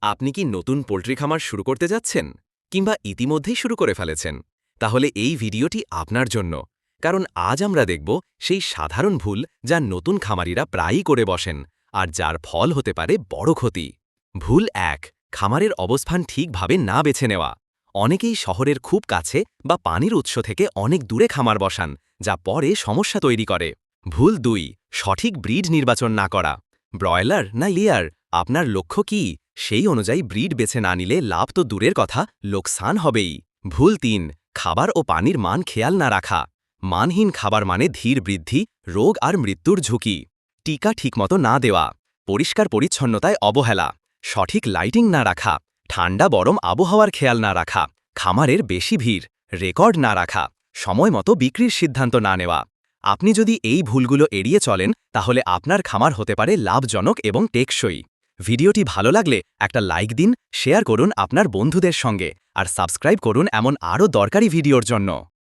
আপনি কি নতুন পোল্ট্রি খামার শুরু করতে যাচ্ছেন কিংবা ইতিমধ্যেই শুরু করে ফেলেছেন? তাহলে এই ভিডিওটি আপনার জন্য, কারণ আজ আমরা দেখব সেই সাধারণ ভুল যা নতুন খামারিরা প্রায়ই করে বসেন আর যার ফল হতে পারে বড় ক্ষতি। ভুল ১, খামারের অবস্থান ঠিকভাবে না বেছে নেওয়া। অনেকেই শহরের খুব কাছে বা পানির উৎস থেকে অনেক দূরে খামার বসান, যা পরে সমস্যা তৈরি করে। ভুল ২, সঠিক ব্রিড নির্বাচন না করা। ব্রয়লার না লেয়ার, আপনার লক্ষ্য কি? সেই অনুযায়ী ব্রিড বেছে না নিলে লাভ তো দূরের কথা, লোকসান হবেই। ভুল ৩, খাবার ও পানির মান খেয়াল না রাখা। মানহীন খাবার মানে ধীর বৃদ্ধি, রোগ আর মৃত্যুর ঝুঁকি। টিকা ঠিকমতো না দেওয়া, পরিষ্কার পরিচ্ছন্নতায় অবহেলা, সঠিক লাইটিং না রাখা, ঠান্ডা গরম আবহাওয়ার খেয়াল না রাখা, খামারের বেশি ভিড়, রেকর্ড না রাখা, সময় মতো বিক্রির সিদ্ধান্ত না নেওয়া। আপনি যদি এই ভুলগুলো এড়িয়ে চলেন, তাহলে আপনার খামার হতে পারে লাভজনক এবং টেকসই। ভিডিওটি ভালো লাগলে একটা লাইক দিন, শেয়ার করুন আপনার বন্ধুদের সঙ্গে আর সাবস্ক্রাইব করুন এমন আরও দরকারি ভিডিওর জন্য।